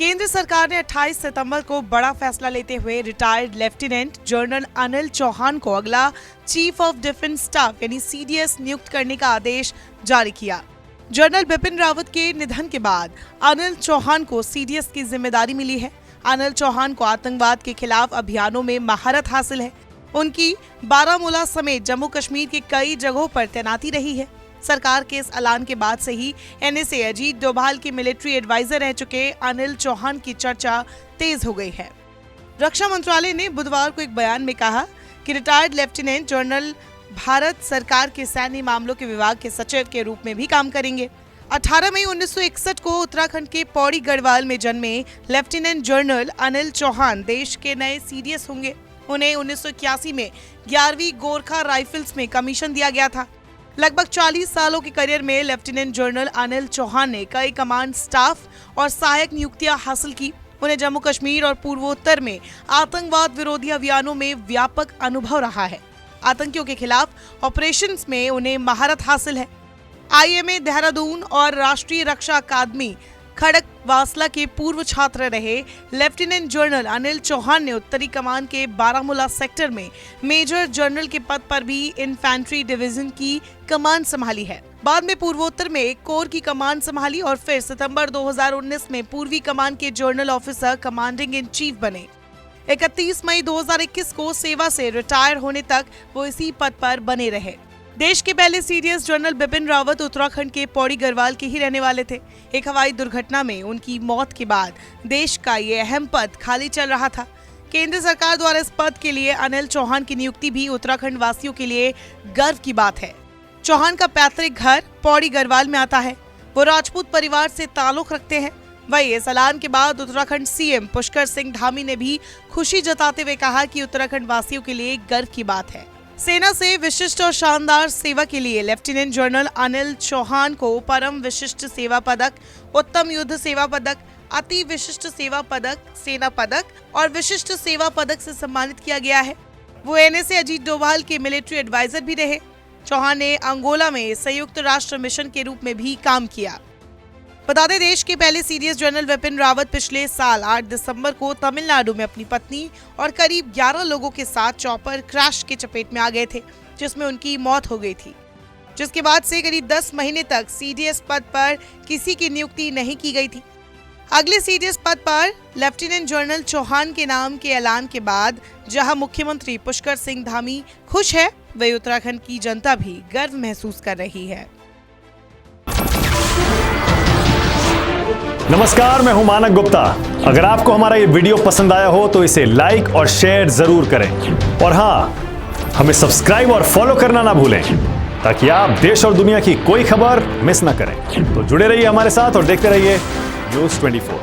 केंद्र सरकार ने 28 सितंबर को बड़ा फैसला लेते हुए retired lieutenant general Anil Chauhan को अगला चीफ ऑफ डिफेंस स्टाफ यानी सीडीएस नियुक्त करने का आदेश जारी किया। जनरल बिपिन रावत के निधन के बाद अनिल चौहान को सीडीएस की जिम्मेदारी मिली है। अनिल चौहान को आतंकवाद के खिलाफ अभियानों में महारत हासिल है। उनकी बारामूला समेत जम्मू कश्मीर के कई जगहों पर तैनाती रही है। सरकार के इस ऐलान के बाद से ही एनएसए अजीत डोभाल के मिलिट्री एडवाइजर रह चुके अनिल चौहान की चर्चा तेज हो गई है। रक्षा मंत्रालय ने बुधवार को एक बयान में कहा कि रिटायर्ड लेफ्टिनेंट जनरल भारत सरकार के सैन्य मामलों के विभाग के सचिव के रूप में भी काम करेंगे। 18 मई 1961 को उत्तराखंड के पौड़ी गढ़वाल में जन्मे लेफ्टिनेंट जनरल अनिल चौहान देश के नए सीडीएस होंगे। उन्हें 1981 में 11वीं गोरखा राइफल्स में कमीशन दिया गया था। लगभग 40 सालों के करियर में लेफ्टिनेंट जनरल अनिल चौहान ने कई कमांड स्टाफ और सहायक नियुक्तियां हासिल की। उन्हें जम्मू कश्मीर और पूर्वोत्तर में आतंकवाद विरोधी अभियानों में व्यापक अनुभव रहा है। आतंकियों के खिलाफ ऑपरेशंस में उन्हें महारत हासिल है। आईएमए देहरादून और राष्ट्रीय रक्षा अकादमी खड़गवासला के पूर्व छात्र रहे लेफ्टिनेंट जनरल अनिल चौहान ने उत्तरी कमान के बारामूला सेक्टर में मेजर जनरल के पद पर भी इन्फेंट्री डिवीजन की कमान संभाली है। बाद में पूर्वोत्तर में एक कोर की कमान संभाली और फिर सितंबर 2019 में पूर्वी कमान के general officer commanding in chief बने। 31 मई 2021 को सेवा से रिटायर होने तक वो इसी पद पर बने रहे। देश के पहले सीडीएस जनरल बिपिन रावत उत्तराखंड के पौड़ी गढ़वाल के ही रहने वाले थे। एक हवाई दुर्घटना में उनकी मौत के बाद देश का ये अहम पद खाली चल रहा था। केंद्र सरकार द्वारा इस पद के लिए अनिल चौहान की नियुक्ति भी उत्तराखंड वासियों के लिए गर्व की बात है। चौहान का पैतृक घर पौड़ी गढ़वाल में आता है। वो राजपूत परिवार से ताल्लुक रखते हैं। वही इस ऐलान के बाद उत्तराखंड सीएम पुष्कर सिंह धामी ने भी खुशी जताते हुए कहा कि उत्तराखंड वासियों के लिए गर्व की बात है। सेना से विशिष्ट और शानदार सेवा के लिए लेफ्टिनेंट जनरल अनिल चौहान को परम विशिष्ट सेवा पदक, उत्तम युद्ध सेवा पदक, अति विशिष्ट सेवा पदक, सेना पदक और विशिष्ट सेवा पदक से सम्मानित किया गया है। वो एनएसए अजीत डोभाल के मिलिट्री एडवाइजर भी रहे। चौहान ने अंगोला में संयुक्त राष्ट्र मिशन के रूप में भी काम किया। बता दें, देश के पहले सीडीएस जनरल बिपिन रावत पिछले साल 8 दिसंबर को तमिलनाडु में अपनी पत्नी और करीब 11 लोगों के साथ चॉपर क्रैश के चपेट में आ गए थे, जिसमें उनकी मौत हो गई थी। जिसके बाद से करीब 10 महीने तक सीडीएस पद पर किसी की नियुक्ति नहीं की गई थी। अगले सीडीएस पद पर लेफ्टिनेंट जनरल चौहान के नाम के ऐलान के बाद जहां मुख्यमंत्री पुष्कर सिंह धामी खुश है, वही उत्तराखंड की जनता भी गर्व महसूस कर रही है। नमस्कार, मैं हूं मानक गुप्ता। अगर आपको हमारा ये वीडियो पसंद आया हो तो इसे लाइक और शेयर जरूर करें और हाँ, हमें सब्सक्राइब और फॉलो करना ना भूलें ताकि आप देश और दुनिया की कोई खबर मिस ना करें। तो जुड़े रहिए हमारे साथ और देखते रहिए न्यूज़ 24।